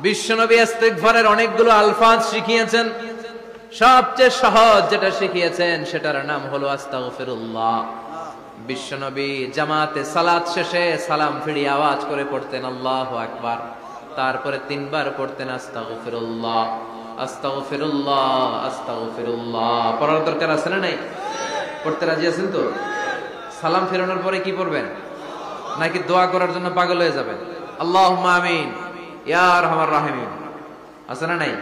বিশ্বনবী ইস্তিগফারের অনেকগুলো আলফাজ শিখিয়েছেন। সবচেয়ে সহজ যেটা শিখিয়েছেন সেটার নাম হলো আস্তাগফিরুল্লাহ। বিশ্বনবী জামাতে সালাত শেষে সালাম ফিরিয়ে আওয়াজ করে পড়তেন আল্লাহু আকবার, তারপরে 3 বার পড়তেন আস্তাগফিরুল্লাহ আস্তাগফিরুল্লাহ আস্তাগফিরুল্লাহ। পড়ার দরকার আছে না নাই? পড়তে রাজি আছেন তো? সালাম ফেরানোর পরে কি পড়বেন? নাকি দোয়া করার জন্য পাগল হয়ে যাবেন? আল্লাহুম্মা আমিন ইয়া আরহামার রাহিমিন আছে না নাই?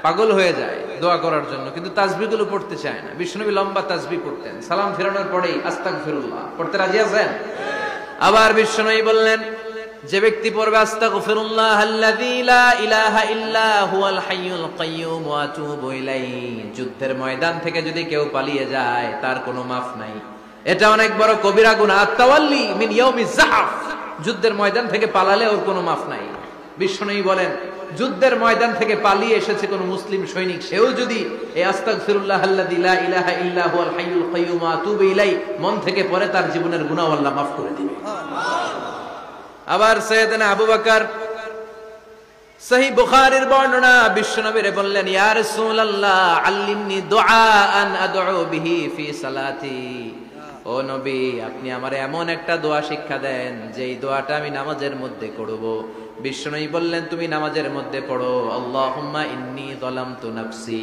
পাগল হয়ে যায় দোয়া করার জন্য, কিন্তু তাসবিহগুলো পড়তে চায় না। বিশ্বনবী লম্বা তাসবিহ পড়তেন সালাম ফেরানোর পরেই আস্তাগফিরুল্লাহ। পড়তে রাজি আছেন? আবার বিশ্বনবী বললেন, যে ব্যক্তি পড়বে আস্তাগফিরুল্লাহ আল্লাযী লা ইলাহা ইল্লা হুয়াল হাইয়ুল কাইয়্যুম ওয়া আতুবু ইলাইহি, যুদ্ধের ময়দান থেকে যদি কেউ পালিয়ে যায় তার কোনো মাফ নাই। এটা অনেক বড় কবিরা গুনাহ। আত-তাওয়াল্লি মিন ইয়াউমিজ যাহফ, যুদ্ধের ময়দান থেকে পালালে ওর কোনো মাফ নাই। বিশ্বনবী বলেন, যুদ্ধের ময়দান থেকে পালিয়ে এসেছে কোন মুসলিম সৈনিক, সেও যদি এই আস্তাগফিরুল্লাহ আল্লাযী লা ইলাহা ইল্লা হুয়াল হাইয়ুল কাইয়্যুম ওয়া আতুবু ইলাইহি মন থেকে পড়ে, তার জীবনের গুনাহ আল্লাহ মাফ করে দিবে। আবার সাইয়েদনা আবু বকর সহিহ বুখারীর বর্ণনা, বিশ্বনবীরে বললেন, ইয়া রাসূলুল্লাহ আল্লিমনি দুআআন আদউ বিহি ফি সালাতি। ও নবী, আপনি আমারে এমন একটা দোয়া শিক্ষা দেন যেই দোয়াটা আমি নামাজের মধ্যে করব। বিশ্বনবী বললেন, তুমি নামাজের মধ্যে পড়ো, আল্লাহুম্মা ইন্নী যালামতু নাফসি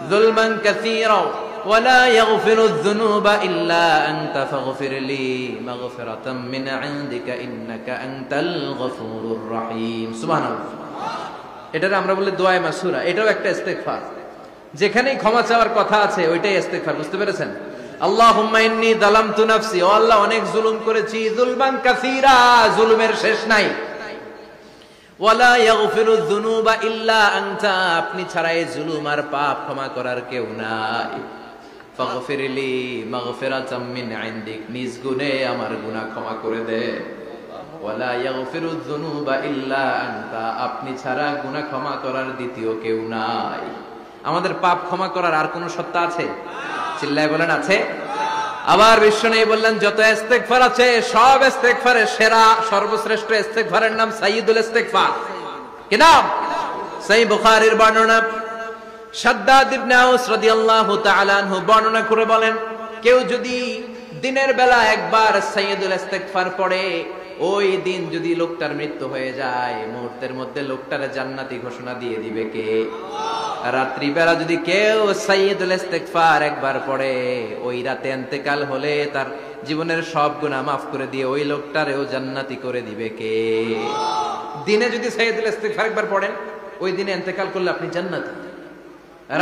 যুলমান কাসীরা ওয়া লা ইয়াগফিরুয যুনুবা ইল্লা আনতা ফাগফিরলি মাগফিরাতাম মিন ইনদিকা ইন্নাকা আনতাল গফুরুর রহিম। সুবহানাল্লাহ। এটারে আমরা বলি দোয়া মাসুরা। এটাও একটা ইস্তিগফার, যেখানেই ক্ষমা চাওয়ার কথা আছে ওইটাই ইস্তিগফার। বুঝতে পেরেছেন? আল্লাহুম্মা ইন্নী যালামতু নাফসি, ও আল্লাহ অনেক জুলুম করেছি, যুলমান কাসীরা, জুলুমের শেষ নাই, ওয়ালা ইয়াগফিরুয যুনুবা ইল্লা আনতা, আপনি ছাড়া এই জুলুম আর পাপ ক্ষমা করার কেউ নাই। ফাগফিরলি মাগফিরাতাম মিন ইনদিক, নিজ গুণে আমার গুনাহ ক্ষমা করে দে। ওয়ালা ইয়াগফিরুয যুনুবা ইল্লা আনতা, আপনি ছাড়া গুনাহ ক্ষমা করার দ্বিতীয় কেউ নাই। আমাদের পাপ ক্ষমা করার আর কোন সত্তা আছে? চিল্লায় বলেন আছে? আবার বিশ্বনবী বললেন, যত ইস্তিগফার আছে সব ইস্তিগফারের সেরা সর্বশ্রেষ্ঠ ইস্তিগফারের নাম সাইয়্যিদুল ইস্তিগফার। কি নাম? সহিহ বুখারীর বর্ণনা, শাদ্দাদ ইবনে আউস রাদিয়াল্লাহু তাআলা আনহু বর্ণনা করে বলেন, কেউ যদি দিনের বেলা একবার সাইয়্যিদুল ইস্তিগফার পড়ে, ওই দিন যদি লোকটার মৃত্যু হয়ে যায়, মুহূর্তের মধ্যে লোকটারে জান্নাতি ঘোষণা দিয়ে দিবে কে? রাত্রি বেলা যদি কেউ সাইয়্যিদুল ইস্তিগফার একবার পড়ে, ওই রাতে ইন্তেকাল হলে তার জীবনের সব গুনাহ মাফ করে দিয়ে ওই লোকটারেও জান্নাতি করে দিবে কে? দিনে যদি সাইয়্যিদুল ইস্তিগফার একবার পড়েন, ওই দিনে ইন্তেকাল করলে আপনি জান্নাতি।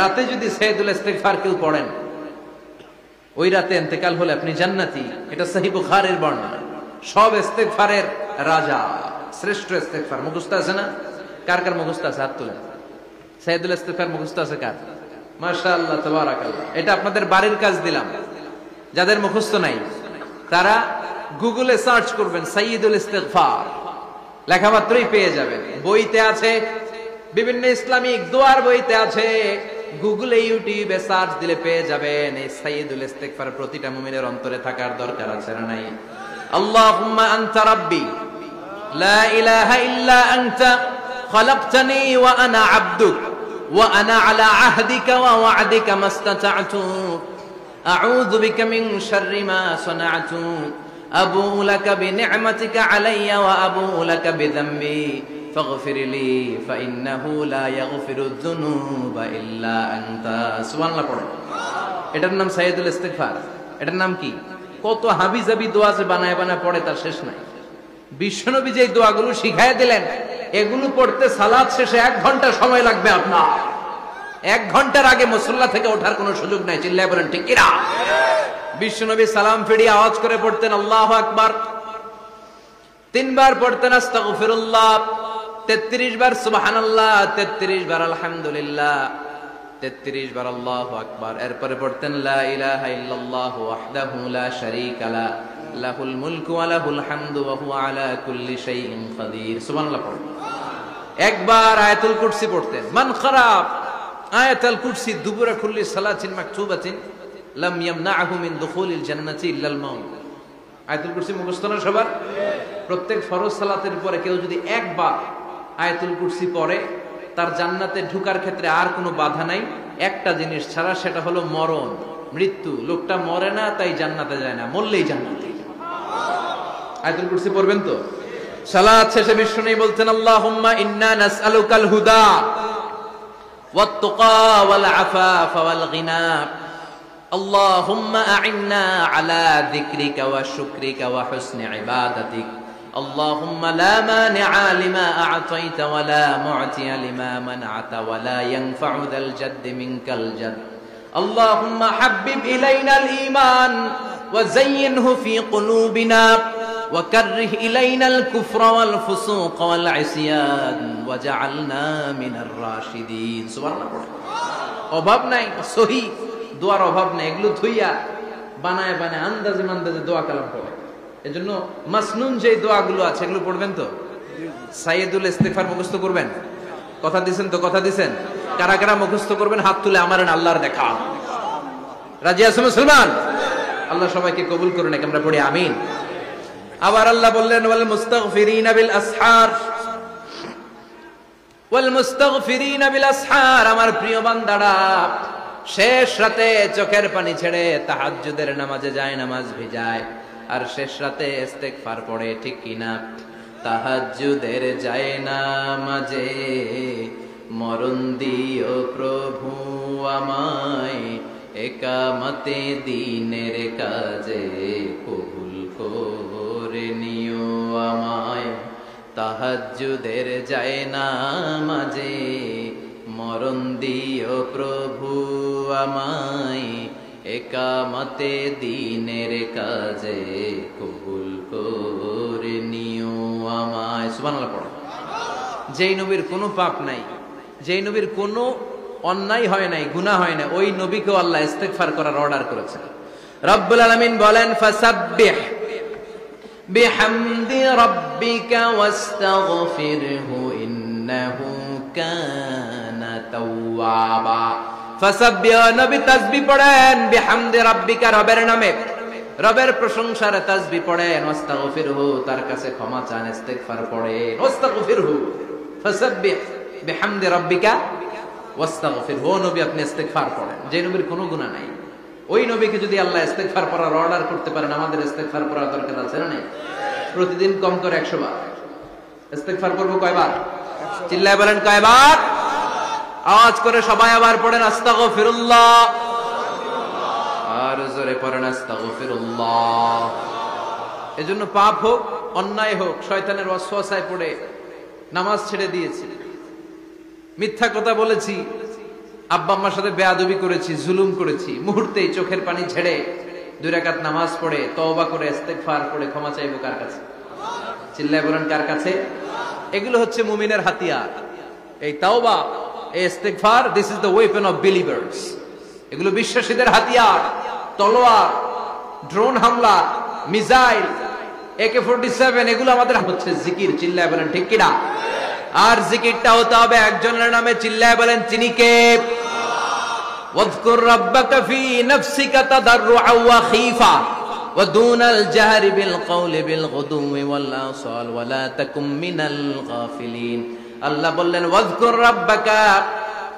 রাতে যদি সাইয়্যিদুল ইস্তিগফার কেউ পড়েন, ওই রাতে ইন্তেকাল হলে আপনি জান্নাতি। এটা সহিহ বুখারীর বর্ণনা। সব ইস্তিগফারের রাজা, শ্রেষ্ঠ ইস্তিগফার। মুখস্থ আছে না? কার কার মুখস্থ আছে? হাত তুলেন। সাইয়্যিদুল ইস্তিগফার মুখস্থ আছে কার? মাশাআল্লাহ, তাবারাকাল্লাহ। এটা আপনাদের বাড়ির কাজ দিলাম। যাদের মুখস্থ নাই তারা গুগলে সার্চ করবেন সাইয়্যিদুল ইস্তিগফার, লেখামাত্রই পেয়ে যাবেন। বইতে আছে, বিভিন্ন ইসলামিক দোয়ার বইতে আছে, গুগলে ইউটিউবে সার্চ দিলে পেয়ে যাবেন। এই সাইয়্যিদুল ইস্তিগফার প্রতিটা মুমিনের অন্তরে থাকার দরকার আছে না নাই? আল্লাহুম্মা আনতা রাব্বি লা ইলাহা ইল্লা আনতা খালাকতানি ওয়া আনা আবদুক ওয়া আনা আলা আহদিকা ওয়া ওয়া'দিকা মাস্তাতা'তু আউযু বিকা মিন শাররি মা সানা'তু আবুউ লাকা বিনি'মাতিকা আলাইয়া ওয়া আবুউ লাকা বিযামবি ফাগফিরলি ফাইন্নাহু লা ইয়াগফিরুয যুনুবা ইল্লা আনতা। সুবহানাল্লাহ পড়েন। এটার নাম সাইয়্যিদুল ইস্তিগফার। এটার নাম কি? কত হাবিজাবি দোয়া যে বানায় বানায় পড়ে তার শেষ নাই। বিশ্বনবী যে দোয়াগুলো শিখায় দিলেন, এগুলো পড়তে সালাত শেষে 1 ঘন্টা সময় লাগবে আপনার। 1 ঘন্টার আগে মুসল্লা থেকে ওঠার কোনো সুযোগ নাই। চিল্লায় বলেন ঠিক কিনা? বিশ্বনবী সালাম ফিরিয়ে আওয়াজ করে পড়তেন আল্লাহু আকবার, 3 বার পড়তেন আস্তাগফিরুল্লাহ, 33 বার সুবহানাল্লাহ, 33 বার আলহামদুলিল্লাহ, 33 বার আল্লাহু আকবার। এরপরে পড়তেন লা ইলাহা ইল্লাল্লাহু ওয়াহদাহু লা শারীকা লা লাহুল মুলকু ওয়া লাহুল হামদু ওয়া হুয়া আলা কুল্লি শাইইন কাদির। সুবহানাল্লাহ পড়েন। একবার আয়াতুল কুরসি পড়তেন। মান খারাপ আয়াতুল কুরসি দুবুরা কুল্লি সালাতিন মাকতুবাতিন লাম ইয়ামনাহু মিন দুখুলিল জান্নাতি ইল্লাল মাউত। আয়াতুল কুরসি মুখস্থ না সবার? প্রত্যেক ফরজ সালাতের পরে কেউ যদি একবার আয়াতুল কুরসি পড়ে, তার জান্নাতে ঢুকার ক্ষেত্রে আর কোনো বাধা নাই, একটা জিনিস ছাড়া, সেটা হলো মরণ, মৃত্যু। লোকটা মরে না তাই জান্নাতে যায় না, মরলেই জান্নাতে। আয়াতুল কুরসি পড়বেন তো? সালাত শেষে বিষ্ণু বলতেন, আল্লাহুম্মা ইন্না নাসআলুকাল হুদা ওয়াত তুকা ওয়াল আফাফা ওয়াল গিনা, আল্লাহুম্মা আ'ইন্না আলা যিকরিকা ওয়া শুকরিকা ওয়া হুসনি ইবাদাতিক, আল্লাহুম্মা লা মানিআ লিমা আ'তাইতা ওয়া লা মু'তিয়া লিমা মানআতা ওয়া লা ইয়ানফা'ু যাল জাদ্দি মিনকাল জাদ, আল্লাহুম্মা হাব্বিব ইলাইনাল ঈমান ওয়া যায়্যিনহু ফি কুলুবিনা وكره إلينا الكفر والفسوق والعصيان وجعلنا من الراشدين। সুবহানাল্লাহ। অভাব নাই, সহি দোয়ার অভাব নাই, এগুলো ধুইয়া বানায় বানায় আন্দাজে মান্দাজে দোয়া কালাম পড়ে। এজন্য মাসনুন যে দোয়াগুলো আছে এগুলো পড়বেন তো? সাইয়্যিদুল ইস্তিগফার মুখস্থ করবেন? কথা দিবেন তো? কথা দিবেন? কারা কারা মুখস্থ করবেন হাত তুলে আমারেন আল্লাহর দেখা। রাজি আছেন মুসলমান? আল্লাহ সবাইকে কবুল করুন, আমরা পড়ি আমিন। আবার আল্লাহ বললেন, ওয়াল মুস্তাগফিরিনা বিল আসহার, ওয়াল মুস্তাগফিরিনা বিল আসহার, আমার প্রিয় বান্দারা শেষ রাতে চোখের পানি ছেড়ে তাহাজ্জুদের নামাজে যায়, নামাজ ভিজায়, আর শেষ রাতে ইস্তিগফার পড়ে, ঠিক কিনা? তাহাজ্জুদের যায় নামাজে মরণ দিও প্রভু আমায়, একামতে দিনের কাজে কবুল করে নিও আমায়, তাহাজ্জুদের যায় নামাজে মরণ দিও প্রভু আমায়, একামতে দিনের কাজে কবুল করে নিও আমায়। সুবহানাল্লাহ পড়ো। যেই নবীর কোনো পাপ নাই, যেই নবীর কোনো অন্যায় হয় নাই, গুনাহ হয় না, ওই নবীকেও আল্লাহ ইস্তিগফার করার অর্ডার করেছেন। রব্বুল আলামিন বলেন, ফাসাব্বিহ বিহামদি রাব্বিকা ওয়াস্তাগফিরহু ইন্নাহু কানা তাওয়াবা। ফাসাব্বিহ, নবী তাসবিহ পড়েন, বিহামদি রাব্বিকা, রবের নামে, রবের প্রশংসার তাসবিহ পড়েন, ওয়াস্তাগফিরহু, তার কাছে ক্ষমা চান, ইস্তিগফার পড়েন, ওয়াস্তাগফিরহু, ফাসাব্বিহ বিহামদি রাব্বিকা ওয়াস্তাগফিরহু, নবী আপনি ইস্তিগফার পড়েন। যে নবীর কোনো গুনাহ নাই, ওই নবীকে যদি আল্লাহ ইস্তিগফার করার অর্ডার করতে পারেন, আমাদের ইস্তিগফার করার দরকার আছে না? নেই? প্রতিদিন কম করে 100 বার ইস্তিগফার করব। কয়বার? চিল্লায় বলেন কয়বার? আওয়াজ করে সবাই আবার পড়েন, আস্তাগফিরুল্লাহ, আর জোরে পড়েন আস্তাগফিরুল্লাহ। এজন্য পাপ হোক, অন্যায় হোক, শয়তানের ওয়াসওয়াসায় পড়ে নামাজ ছেড়ে দিয়েছি, মিথ্যা কথা বলেছি, আব্বা আম্মার সাথে বেয়াদবি করেছি, জুলুম করেছি, মুহূর্তেই চোখের পানি ঝেড়ে 2 রাকাত নামাজ পড়ে তওবা করে ইস্তিগফার করে ক্ষমা চাইবো কার কাছে? চিল্লায় বলেন কার কাছে? এগুলো হচ্ছে মুমিনের হাতিয়ার। এই তওবা, এই ইস্তিগফার, this is the weapon of believers. এগুলো বিশ্বাসীদের হাতিয়ার। তলোয়ার, ড্রোন হামলা, মিসাইল, AK-47, এগুলো আমাদের হচ্ছে জিকির। চিল্লায় বলেন ঠিক কিনা? আর জিকিরটা হতে হবে একজনের নামে। চিল্লায় বলেন তিনি কে? ওয়াযকুর রাব্বাকা ফি নাফসিকা তাদাররুআ ওয়া খীফা ওয়া দুনাল জাহরি বিল কওলি বিল গুদুওয়ি ওয়াল আসাল ওয়া লা তাকুম মিনাল গাফিলিন। আল্লাহ বললেন, ওয়াযকুর রাব্বাকা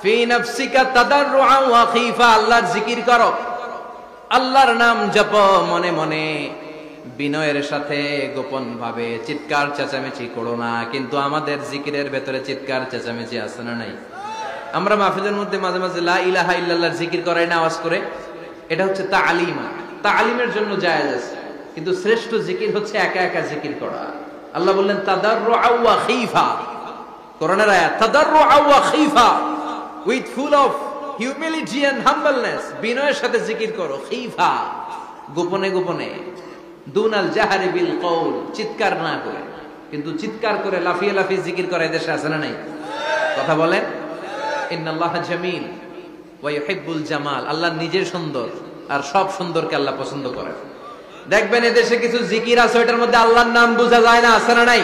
ফি নাফসিকা তাদাররুআ ওয়া খীফা, আল্লাহর জিকির করো, আল্লাহর নাম জপো মনে মনে, বিনয়ের সাথে, গোপন ভাবে, চিৎকার চেঁচামেচি করো না। কিন্তু আমাদের জিকিরের ভেতরে চিৎকার চেঁচামেচি আছে না নাই? আমরা মাহফিলের মধ্যে মাঝে মাঝে লা ইলাহা ইল্লাল্লাহর জিকির করাই না আওয়াজ করে, এটা হচ্ছে তালিমা, তালিমের জন্য জায়েজ আছে। কিন্তু শ্রেষ্ঠ জিকির হচ্ছে একা একা জিকির করা। আল্লাহ বললেন তাদাররুআ ওয়া খীফা, কোরআনের আয়াত, তাদাররুআ ওয়া খীফা, with full of humility and humbleness, বিনয়ের সাথে জিকির করো, খীফা, গোপনে গোপনে, দুনাল জাহারি বিল কওল, চিৎকার না করে। কিন্তু চিৎকার করে লাফিয়ে লাফিয়ে জিকির করা এদেশে আছে না নাই? কথা বলেন। ইন্নাল্লাহা জামিল ওয়া ইউহিব্বুল জামাল, আল্লাহ নিজে সুন্দর, আর সব সুন্দরকে আল্লাহ পছন্দ করে। দেখবেন এদেশে কিছু জিকির আছে, ওইটার মধ্যে আল্লাহর নাম বোঝা যায় না, আছে না নাই?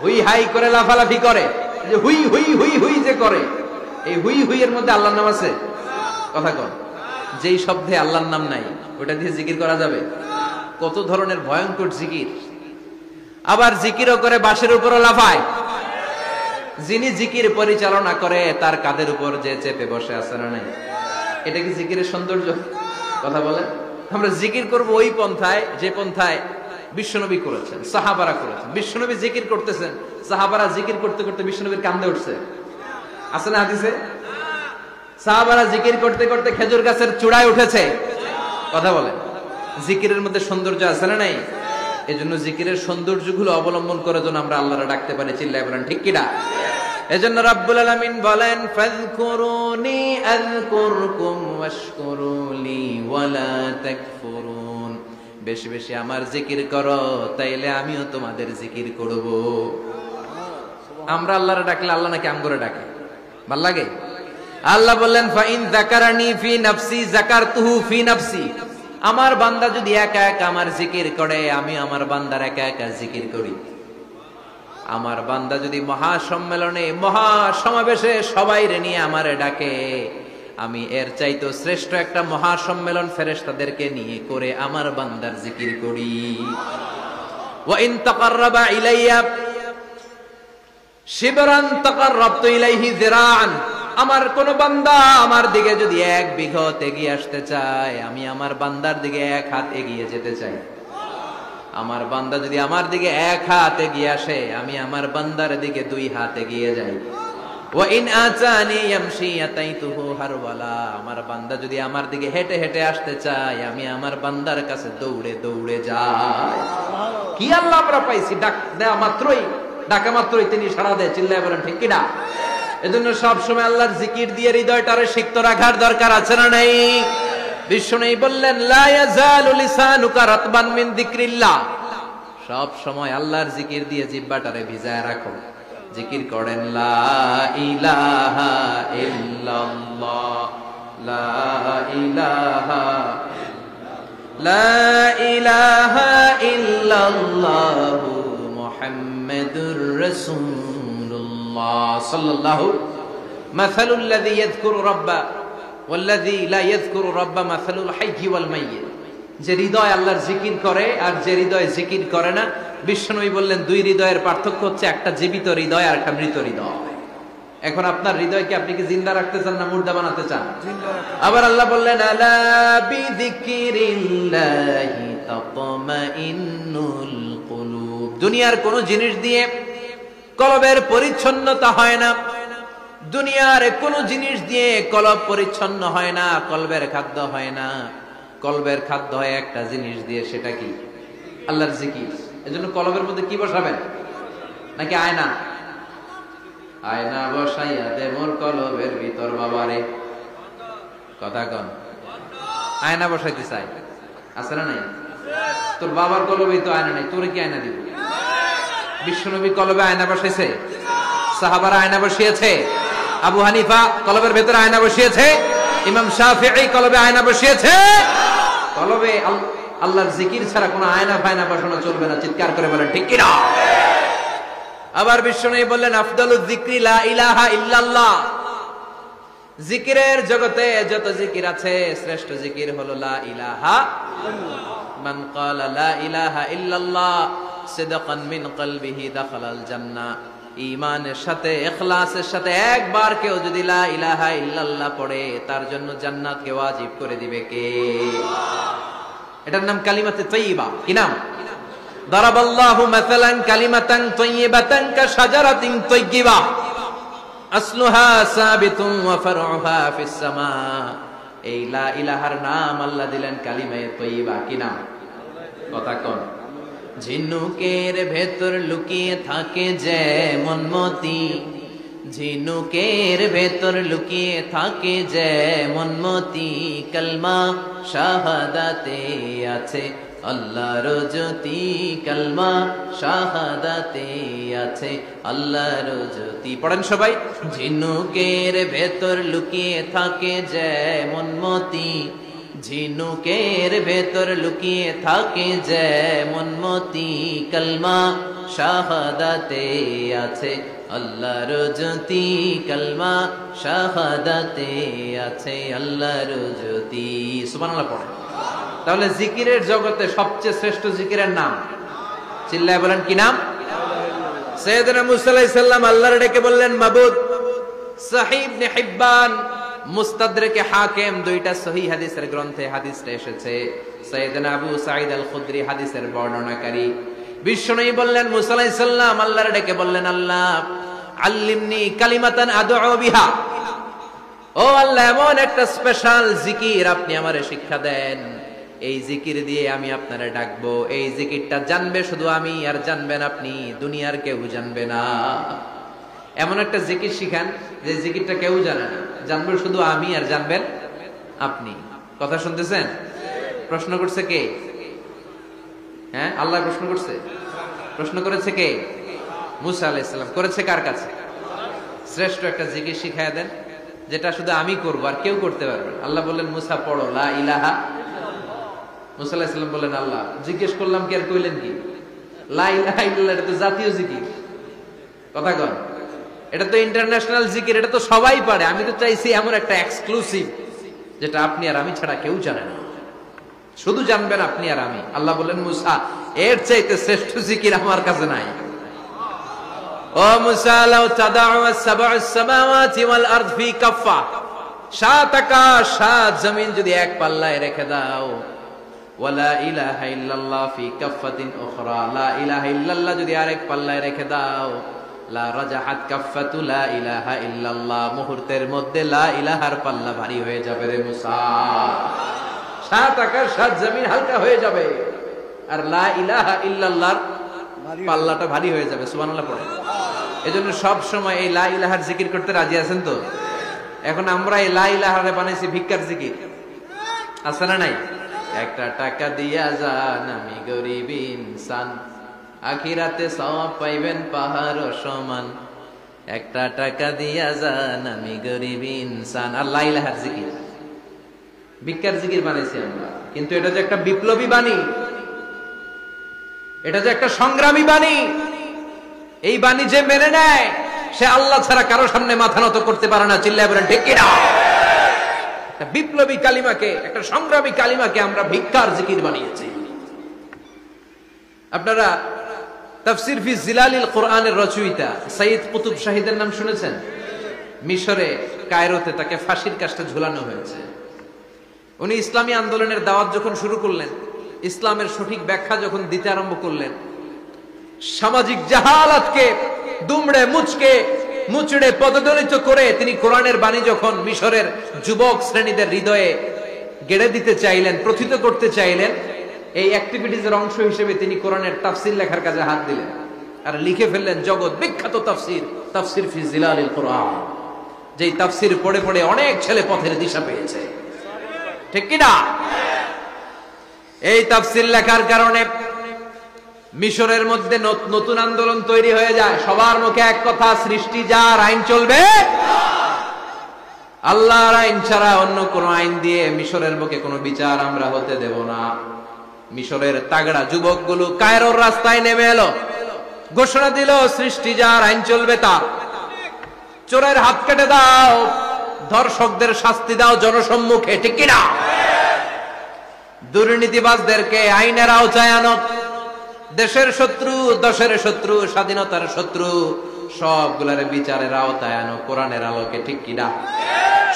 হুই হাই করে লাফালাফি করে, যে হুই হুই হুই হুই যে করে, এই হুই হুই এর মধ্যে আল্লাহর নাম আছে? কথা কন। যেই শব্দে আল্লাহর নাম নাই, ওটা দিয়ে জিকির করা যাবে? কত ধরনের ভয়ঙ্কর জিকির। আবার জিকিরও করে বাঁশের উপরও লাফায়, যিনি জিকির পরিচালনা করে তার কাঁধের উপর যে চেপে বসে আছে না নাই? এটা কি জিকিরের সৌন্দর্য? কথা বলেন। আমরা জিকির করব ওই পন্থায় যে পন্থায় বিশ্বনবী করেছেন, সাহাবারা করেছেন। বিশ্বনবী জিকির করতেছেন, সাহাবারা জিকির করতে করতে বিশ্বনবীর কান্দে উঠছে, আছে না হাদিসে? সাহাবারা জিকির করতে করতে খেজুর গাছের চূড়ায় উঠেছে। কথা বলেন। জিকিরের মধ্যে সৌন্দর্য আছে না নাই? এজন্য জিকিরের সৌন্দর্যগুলো অবলম্বন করে যেন আমরা আল্লাহরে ডাকতে পারি। চিল্লায় বলেন ঠিক কিনা? এজন্য রাব্বুল আলামিন বলেন, ফাযকুরুনি আযকুরকুম ওয়াশকুরুলি ওয়ালা তাকফুরুন। বেশি বেশি আমার জিকির করো, তাইলে আমিও তোমাদের জিকির করব। আমরা আল্লাহরে ডাকলে আল্লাহ নাকি আমগরে ডাকে? ভাল লাগে? আল্লাহ বললেন, ফাইন যাকারানি ফি নাফসি যাকারতুহু ফি নাফসি। আমার বান্দা যদি একা একা আমার জিকির করে, আমি আমার বান্দার একা একা জিকির করি। আমার বান্দা যদি মহাসম্মেলনে মহাসমাবেশে সবাইরে নিয়ে আমারে ডাকে, আমি এর চাইতো শ্রেষ্ঠ একটা মহাসম্মেলন ফেরেশতাদেরকে নিয়ে করে আমার বান্দার জিকির করি। ওয়া ইন তাকাররাবা ইলাইয়া শিবরান তাকাররাবতু ইলাইহি যিরাআন। আমার কোন বান্দা আমার দিকে যদি এক বিঘত এগিয়ে আসতে চায়, আমি আমার বান্দার দিকে এক হাত এগিয়ে যেতে চাই। আমার বান্দা যদি আমার দিকে এক হাত এগিয়ে আসে, আমি আমার বান্দার দিকে 2 হাত এগিয়ে যাই। ওয়া ইন আতানি ইয়ামশি আতাইতুহু হারওয়ালা। আমার বান্দা যদি আমার দিকে হেঁটে হেঁটে আসতে চায়, আমি আমার বান্দার কাছে দৌড়ে দৌড়ে যাই। কি আল্লাহ আমরা পাইছি, ডাক দেয়া মাত্রই, ডাকা মাত্রই তিনি সাড়া দেয়। চিল্লায় বলেন ঠিক কিনা? এজন্য সব সময় আল্লাহর জিকির দিয়ে হৃদয়টারে সিক্ত রাখার দরকার আছে না নাই? বিশ্বনবী বললেন, লা ইয়াজালু লিসানুকা রাতবান মিন যিকরিল্লাহ। সব সময় আল্লাহর জিকির দিয়ে জিহ্বাটারে ভিজায় রাখো। জিকির করেন, লা ইলাহা ইল্লাল্লাহ, লা ইলাহা, লা ইলাহা ইল্লাল্লাহু মুহাম্মাদুর রাসূলুল্লাহ সাল্লাল্লাহু। মাসালুল লাযী ইয়াযকুরু রাব্বা ওয়াল্লাযী লা ইয়াযকুরু রাব্বা মাসালুল হাইয়্যি ওয়াল মাইয়্যিত। যে হৃদয় আল্লাহর জিকির করে আর যে হৃদয় জিকির করে না, বিশ্বনবী বললেন 2 হৃদয়ের পার্থক্য হচ্ছে একটা জীবিত হৃদয় আর একটা মৃত হৃদয়। এখন আপনার হৃদয়কে আপনি কি জিন্দা রাখতে চান না মুর্দা বানাতে চান? আবার আল্লাহ বললেন, আলা বিযিকরিল্লাহি তাতমাইন্নুল কুলুব। দুনিয়ার কোন জিনিস দিয়ে কলবের পরিচ্ছন্নতা হয় না। দুনিয়ার কোন জিনিস দিয়ে কলব পরিচ্ছন্ন হয় না, কলবের খাদ্য হয় না। কলবের খাদ্য হয় একটা জিনিস দিয়ে, সেটা কি? আল্লাহর জিকির। এজন্য কলবের মধ্যে কি বসাবেন? নাকি আয়না? আয়না বসাইয়া দে মোর কলবের ভিতর বাবারে। কথা কন। আয়না বসাইতে চাই, আছে না নাই? তোর বাবার কলবে তো আয়না নাই, তোরে কি আয়না দিব? বিশ্বনবী কলবে আয়না বসাইছে, সাহাবারা আয়না বসিয়েছে, আবু হানিফা কলবের ভেতরে আয়না বসিয়েছে, ইমাম শাফিঈ কলবে আয়না বসিয়েছে। কলবে আল্লাহর জিকির ছাড়া কোনো আয়না ফায়না বসানো চলবে না। চিৎকার করে বলেন ঠিক কিনা? আবার বিশ্বনবী বললেন, আফদালুয যিকরি লা ইলাহা ইল্লাল্লাহ। জিকিরের জগতে যত জিকির আছে, শ্রেষ্ঠ জিকির হলো লা ইলাহা ইল্লাল্লাহ। মান ক্বালা লা ইলাহা ইল্লাল্লাহ সিদকান মিন কলবিহি দাখালাল জান্নাহ। ঈমানের সাথে, ইখলাসের সাথে একবার কেউ যদি লা ইলাহা ইল্লাল্লাহ পড়ে, তার জন্য জান্নাতকে ওয়াজিব করে দিবে কে? এটার নাম কালিমাতে তাইয়্যিবা। কি নাম? দারাবাল্লাহু মাসালান কালিমাতান তাইয়্যিবাতান কাশাজারাতিন তাইয়্যিবা আসলুহা সাবিতুন ওয়া ফারউহা ফিস সামা। এই লা ইলাহার নাম আল্লাহ দিলেন কালিমায়ে তাইয়্যিবা। কি নাম? কথা কোন? ঝিনুকের ভেতর লুকিয়ে থাকে যেমন মতি, ঝিনুকের ভেতর লুকিয়ে থাকে যেমন মতি, কলমা শাহাদাতে আছে আল্লাহর জ্যোতি, কলমা শাহাদাতে আছে আল্লাহর জ্যোতি। পড়েন সবাই। ঝিনুকের ভেতর লুকিয়ে থাকে যেমন মতি, ঝিনুকের ভেতর লুকিয়ে থাকে যেমন মতি, কলমা শাহাদাতে আছে আল্লাহর জ্যোতি, কলমা শাহাদাতে আছে আল্লাহর জ্যোতি। সুবহানাল্লাহ পড়েন। তাহলে জিকিরের জগতে সবচেয়ে শ্রেষ্ঠ জিকিরের নাম, চিল্লায় বলেন কি নাম? সাইয়েদনা মুসা আলাইহিস সালাম আল্লাহর ডেকে বললেন, মাবুদ। সহিহ ইবনে হিব্বান, মুস্তাদরাকে হাকিম, দুইটা সহিহ হাদিসের গ্রন্থে হাদিসটা এসেছে। সাইয়েদনা আবু সাঈদ আল খুদরি হাদিসের বর্ণনাকারী। বিশ্বনবী বললেন, মুসা আলাইহিস সালাম আল্লাহর ডেকে বললেন, আল্লাহ আল্লিমনি কালিমাতান আদউ বিহা, ও আল্লাহ এমন একটা স্পেশাল জিকির আপনি আমারে শিক্ষা দেন, এই জিকির দিয়ে আমি আপনারে ডাকবো। এই জিকিরটা জানবে শুধু আমি, আর জানবেন আপনি, দুনিয়ার কেউ জানবে না। এমন একটা জিকির শিখান যে জিকিরটা কেউ জানে না, জানবে শুধু আমি, আর জানবেন আপনি। কথা শুনতেছেন? প্রশ্ন করছে কে? হ্যাঁ, আল্লাহ প্রশ্ন করছে। প্রশ্ন করেছে কে? মুসা আলাইহিস সালাম। করেছে কার কাছে? শ্রেষ্ঠ একটা জিকির শিখায়া দেন যেটা শুধু আমি করবো, আর কেউ করতে পারবে না। আল্লাহ বললেন, মুসা পড়ো লা ইলাহা। মুসা আলাইহিস সালাম বললেন, আল্লাহ জিজ্ঞেস করলাম কি আর কইলেন কি? লা ইলাহা ইল্লাল্লাহ, এটা তো জাতীয় জিকির। কথা কন, এটা তো ইন্টারন্যাশনাল জিকির, এটা তো সবাই পারে। আমি তো চাইছি এমন একটা এক্সক্লুসিভ যেটা আপনি আর আমি ছাড়া কেউ জানে না, শুধু জানবেন আপনি আর আমি। আল্লাহ বললেন, মুসা এর চাইতে শ্রেষ্ঠ জিকির আমার কাছে নাই। ও মুসা, লাউ তাদাউ আস-সাব'আস সামাওয়াতি ওয়াল আরদ ফি কাফফা, সাত আকাশ সাত জমিন যদি এক পাল্লায় রেখে দাও, ওয়ালা ইলাহা ইল্লাল্লাহ ফি কাফফাতিন উখরা, লা ইলাহা ইল্লাল্লাহ যদি আরেক পাল্লায় রেখে দাও, লা রাজাহাত কাফফাতু লা ইলাহা ইল্লাল্লাহ, মুহূর্তের মধ্যে লা ইলাহার পাল্লা ভারী হয়ে যাবে রে মুসা। সাত আকাশ সাত জমিন হালকা হয়ে যাবে, আর লা ইলাহা ইল্লাল্লাহর পাল্লাটা ভারী হয়ে যাবে। সুবহানাল্লাহ পড়ে। এজন্য সব সময় এই লা ইলাহার জিকির করতে রাজি আছেন তো? এখন আমরা এই লা ইলাহারে বানাইছি ভিক্ষার জিকির, আছে না নাই? একটা টাকা দিয়া যান আমি গরিব ইনসান, আখিরাতে সওয়াব পাইবেন পাহাড় সমান। একটা টাকা দিয়া যান আমি গরিব ইনসান। আর লা ইলাহার জিকির ভিক্ষার জিকির বানাইছি আমরা। কিন্তু এটা যে একটা বিপ্লবী বাণী, এটা যে একটা সংগ্রামী বাণী, এই বাণী যে মেনে নেয় সে আল্লাহ ছাড়া কারো সামনে মাথা নত করতে পারে না। চিল্লায় বলেন ঠিক কিনা? একটা বিপ্লবী কালিমাকে, একটা সংগ্রামী কালিমাকে আমরা ভিক্ষার জিকির বানিয়েছি। আপনারা তাফসীর ফি জিলালিল কোরআনের রচয়িতা সাইয়্যিদ কুতুব শাহীদের নাম শুনেছেন? মিশরে কায়রোতে তাকে ফাঁসির কাস্টে ঝুলানো হয়েছে। উনি ইসলামী আন্দোলনের দাওয়াত যখন শুরু করলেন, ইসলামের সঠিক ব্যাখ্যা যখন দিতে আরম্ভ করলেন, সামাজিক জাহালাতকে দুমড়ে মুচড়ে পদদলিত করে তিনি কোরআনের বাণী যখন মিশরের যুবক শ্রেণীদের হৃদয়ে গেড়ে দিতে চাইলেন, প্রথিত করতে চাইলেন, এই অ্যাক্টিভিটিজের অংশ হিসেবে তিনি কোরআনের তাফসীর লেখার কাজে হাত দিলেন আর লিখে ফেললেন জগৎ বিখ্যাত তাফসীর, তাফসীর ফি জিলালিল কোরআন। যেই তাফসীর পড়ে পড়ে অনেক ছেলে পথের দিশা পেয়েছে। ঠিক কি না? এই তাফসীর লেখার কারণে মিশরের মধ্যে নতুন আন্দোলন তৈরি হয়ে যায়। সবার মুখে এক কথা, সৃষ্টি যার, আইন চলবে আল্লাহর আইন ছাড়া অন্য কোন আইন দিয়ে মিশরের বুকে কোনো বিচার আমরা হতে দেব না। মিশরের তাগড়া যুবকগুলো কায়রোর রাস্তায় নেমে এলো, ঘোষণা দিল সৃষ্টি যার, আইন চলবে তার। চোরের হাত কেটে দাও, ধর্ষকদের শাস্তি দাও জনসম্মুখে। ঠিক কিনা? দুর্নীতিবাজদেরকে আইনের আওতায় আনো। দেশের শত্রু, দশের শত্রু, স্বাধীনতার শত্রু সবগুলার বিচারের আওতায় আনো কোরআনের আলোকে। ঠিক কিনা?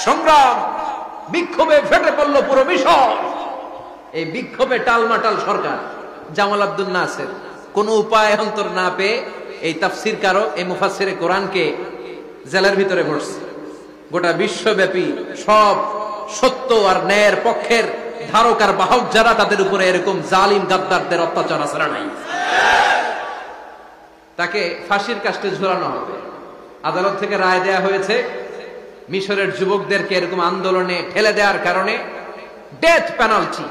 সংগ্রাম, বিক্ষোভে ফেটে পড়ল পুরো মিশর। এই বিক্ষোভে টালমাটাল সরকার, জামাল আব্দুল নাসের কোন উপায় অন্তর না পেয়ে এই তাফসীরকারক, এই মুফাসসিরে কোরআনকে জেলের ভিতরে ভরছে। গোটা বিশ্বব্যাপী সব সত্য আর ন্যায়ের পক্ষের ধারক আর বাহক যারা, তাদের উপরে এরকম জালিম গাদ্দারদের অত্যাচার আসরা নাই। তাকে ফাঁসির কাস্টে ঝুলানো হবে। আদালত থেকে রায় দেয়া হয়েছে মিশরের যুবকদেরকে এরকম আন্দোলনে ঠেলে দেওয়ার কারণে ডেথ পেনাল্টি,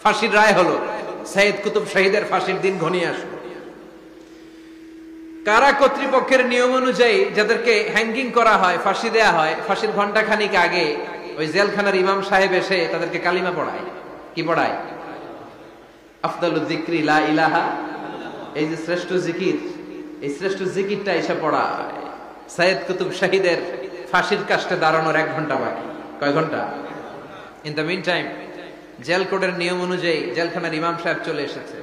ফাঁসির রায় হলো। সাইয়্যিদ কুতুব শাহীদের ফাঁসির দিন ঘনিয়ে আসলো। কারা কর্তৃপক্ষের নিয়ম অনুযায়ী যাদেরকে হ্যাঙ্গিং করা হয়, ফাঁসি দেয়া হয়, ফাঁসির ঘন্টাখানিক আগে ওই জেলখানার ইমাম সাহেব এসে তাদেরকে কালিমা পড়ায়। কি পড়ায়? আফদালুয যিকরি লা ইলাহা, এই যে শ্রেষ্ঠ জিকির, এই শ্রেষ্ঠ জিকিরটা এসে পড়ায়। সাইয়্যিদ কুতুব শাহীদের ফাঁসির কাস্টে দাঁড়ানোর 1 ঘন্টা বাকি। কয় ঘন্টা? In the mean time jail কোডের নিয়ম অনুযায়ী জেলখানার ইমাম সাহেব চলে এসেছে।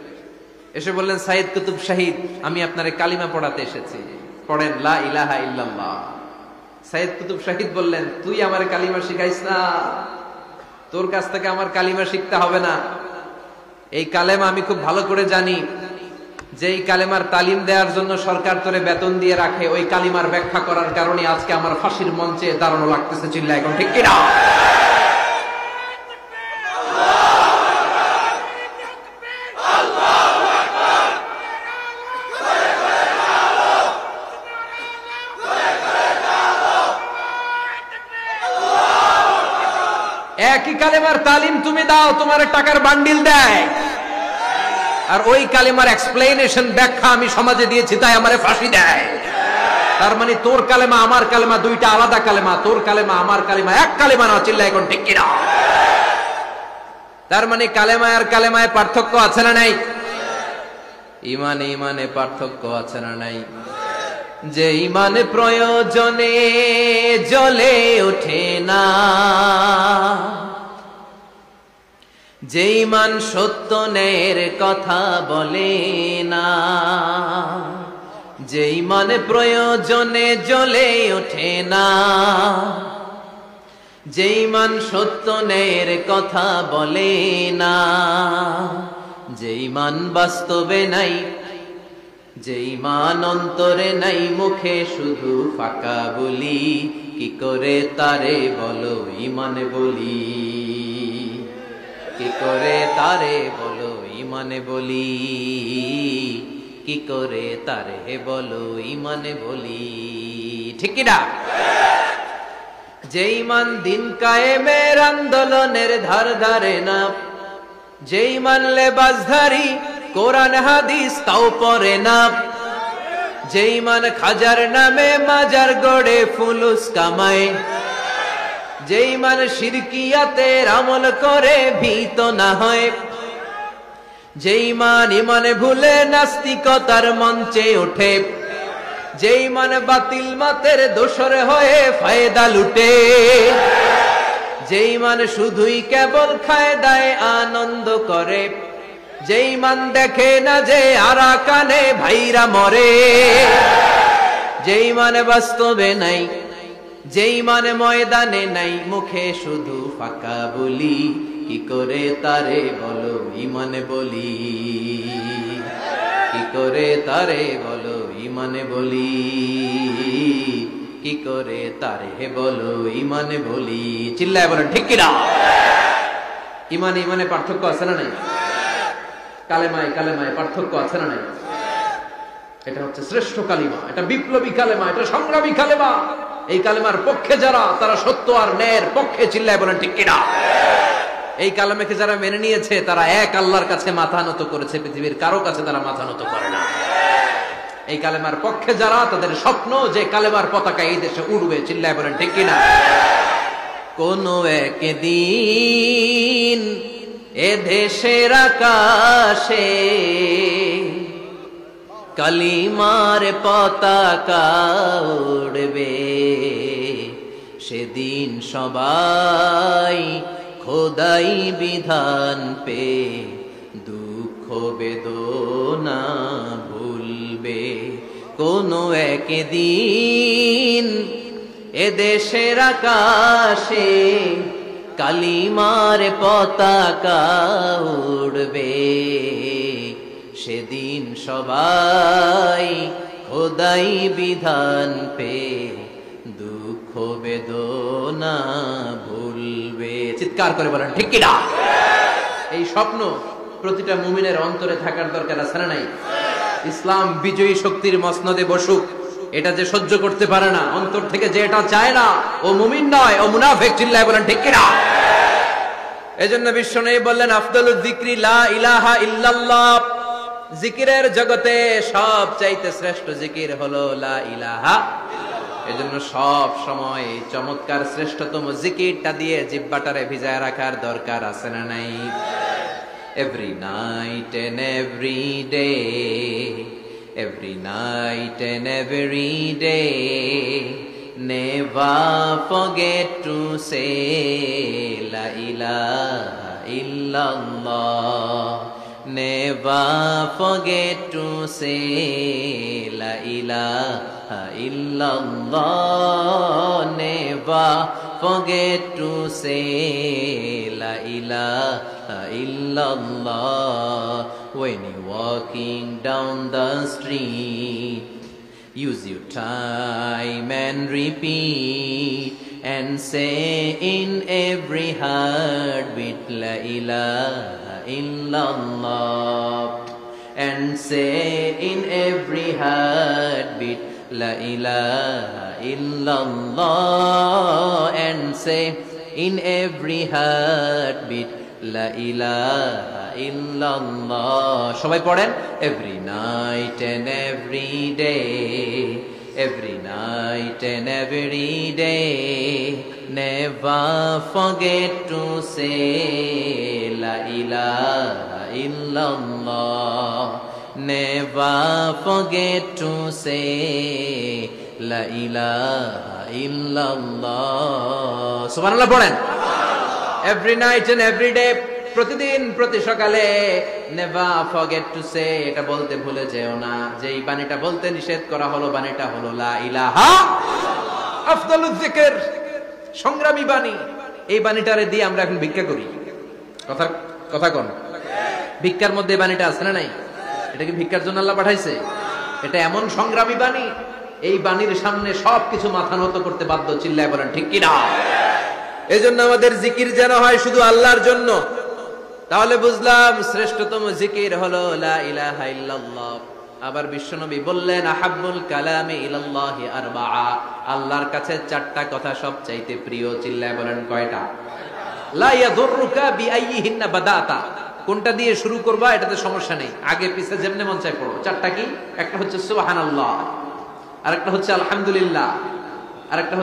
এসে বললেন, সাইদ কুতুব শাহিদ, আমি আপনারে কালিমা পড়াতে এসেছি, পড়েন লা ইলাহা ইল্লাল্লাহ। সাইদ কুতুব শাহিদ বললেন, তুই আমার কালিমা শিখাইস না, তোর কাছ থেকে আমার কালিমা শিখতে হবে না। এই কালেমা আমি খুব ভালো করে জানি, যে এই কালেমার তালিম দেওয়ার জন্য সরকার তোরে বেতন দিয়ে রাখে, ওই কালিমার ব্যাখ্যা করার কারণে আজকে আমার ফাঁসির মঞ্চে দাঁড়ানো লাগতেছে। চিল্লা এখন ঠিক কিনা? একই কালেমার তালিম তুমি দাও, তোমার টাকার বান্ডিল দেয়, আর ওই কালেমার এক্সপ্লেনেশন ব্যাখ্যা আমি সমাজে দিয়েছি, তাই আমারে ফাঁসি দেয়। তার মানে তোর কালেমা আমার কালেমা দুইটা আলাদা কালেমা, তোর কালেমা আমার কালেমা এক কালেমা না। চিল্লা এখন ঠিক কিনা? তার মানে কালেমায় আর কালেমায় পার্থক্য আছে না নাই? ইমানে ইমানে পার্থক্য আছে না নাই? যে ইমান প্রয়োজনে জ্বলে ওঠে না, যে ইমান সত্য ন্যায়ের কথা বলে না, যে ইমান প্রয়োজনে জ্বলে ওঠে না, যে ইমান সত্য ন্যায়ের কথা বলে না, যে ইমান বাস্তবে নাই, যে ইমান অন্তরে নাই, মুখে শুধু ফাঁকা বলি, কি করে তারে বলো ইমানে বলি, কি করে তারে বলো ইমানে বলি, কি করে তারে বলো ইমানে বলি। ঠিক কিনা? যে ইমান দিন কায়েমের আন্দোলনের ধার ধারে না, যে ইমান লেবাসধারী কোরআন হাদিস তাও পড়ে না, যে ইমান খাজার নামে মাজার গড়ে ফুলুস কামায়, যে ইমান শিরকিয়াতের আমল করে ভীত না হয়, যে ইমান ইমানে ভুলে নাস্তিকতার মঞ্চে ওঠে, যে ইমান বাতিল মাতের দোসর হয়ে ফায়দা লুটে, যে ইমান শুধুই কেবল খায় দায় আনন্দ করে, যে ইমান দেখে না যে আরাকানে ভাইরা মরে, যে ইমান বাস্তবে নাই, যে ইমান ময়দানে নাই, মুখে শুধু ফাঁকা বলি, কি করে তারে বলো ইমানে বলি, কি করে তারে বলো ইমানে বলি, কি করে তারে বলো ইমানে বলি। চিল্লায় বলেন ঠিক কিনা? ইমানে ইমানে পার্থক্য আছে না নাই? কালেমায় কালেমায় পার্থক্য আছে না নাই? এটা হচ্ছে শ্রেষ্ঠ কালিমা, এটা বিপ্লবী কালেমা, এটা সংগ্রামী কালেমা। এই কালেমার পক্ষে যারা, তারা সত্য আর ন্যায়ের পক্ষে। চিল্লায় বলেন ঠিক কিনা? এই কালেমাকে যারা মেনে নিয়েছে, তারা এক আল্লাহর কাছে মাথা নত করেছে, পৃথিবীর কারো কাছে তারা মাথা নত করে না। এই কালেমার পক্ষে যারা, তাদের স্বপ্ন যে কালেমার পতাকা এই দেশে উড়বে। চিল্লায় বলেন ঠিক কিনা? কোন একদিন এ দেশের আকাশে কালিমার পতাকা উড়বে, সেদিন সবাই খোদাই বিধান পে দুঃখ বেদনা ভুলবে। কোন একদিন এ দেশের আকাশে কালিমার পতাকা উড়বে, সেদিন সবাই খোদাই বিধান পে দুঃখ বেদনা ভুলবে। চিৎকার করে বলেন ঠিক কিনা? এই স্বপ্ন প্রতিটা মুমিনের অন্তরে থাকার দরকার আছে না নাই? ইসলাম বিজয়ী শক্তির মসনদে বসুক, এটা যে সহ্য করতে পারে না, অন্তর থেকে যে এটা চায় না, ও মুমিন নয়, ও মুনাফিক। চিল্লায় বলেন ঠিক কিনা? এজন্য বিশ্বনবী বললেন, আফদালুয যিকরি লা ইলাহা ইল্লাল্লাহ। জিকিরের জগতে সব চাইতে শ্রেষ্ঠ জিকির হলো লা ইলাহা। এজন্য সব সময় চমৎকার শ্রেষ্ঠতম জিকিরটা দিয়ে জিহ্বাটারে ভিজায় রাখার দরকার আছে না নাই? Every night and every day, every night and every day, never forget to say La ilaha illallah, never forget to say la ilaha illallah, never forget to say la ilaha illallah. When you're walking down the street, use your time and repeat and say in every heartbeat la ilaha illallah, and say in every heartbeat la ilaha illallah, and say in every heartbeat la ilaha illallah. সবাই পড়েন, every night and every day, every night and every day, never forget to say la ilaha illallah, never forget to say la ilaha illallah. সুবহানাল্লাহ পড়েন, every night and every day, প্রতিদিন প্রতি সকালে never forget to say, এটা বলতে ভুলে যেও না। যেই বাণীটা বলতে নিষেধ করা হলো বাণীটা হলো লা ইলাহা আফদালুয যিকর, সংগ্রামী বাণী। এই বাণীটারে দিয়ে আমরা এখন ভিক্ষা করি। কথা কোন ভিক্ষার মধ্যে বাণীটা আছে না নাই? এটা কি ভিক্ষার জন্য আল্লাহ পাঠাইছে? এটা এমন সংগ্রামী বাণী, এই বাণীর সামনে সবকিছু মাথা নত করতে বাধ্য। চিল্লায় বলেন ঠিক কি না? এজন্য আমাদের জিকির যেন হয় শুধু আল্লাহর জন্য। তাহলে বুঝলাম শ্রেষ্ঠতম জিকির হলো লা ইলাহা ইল্লাল্লাহ। আবার বিশ্বনবী বললেন আহাব্বুল কালামি ইলাল্লাহি আরবাআ, আল্লাহর কাছে চারটা কথা সবচাইতে প্রিয়। চিল্লায় বলেন কয়টা? লা ইয়াদুররুকা বিআইয়িহিন্না বাদাতা, কোনটা দিয়ে শুরু করবা এটাতে সমস্যা নেই, আগে পিছে যেমনে মন চায় পড়ো। চারটা কি? একটা হচ্ছে সুবহানাল্লাহ, আরেকটা হচ্ছে আলহামদুলিল্লাহ, আরেকটা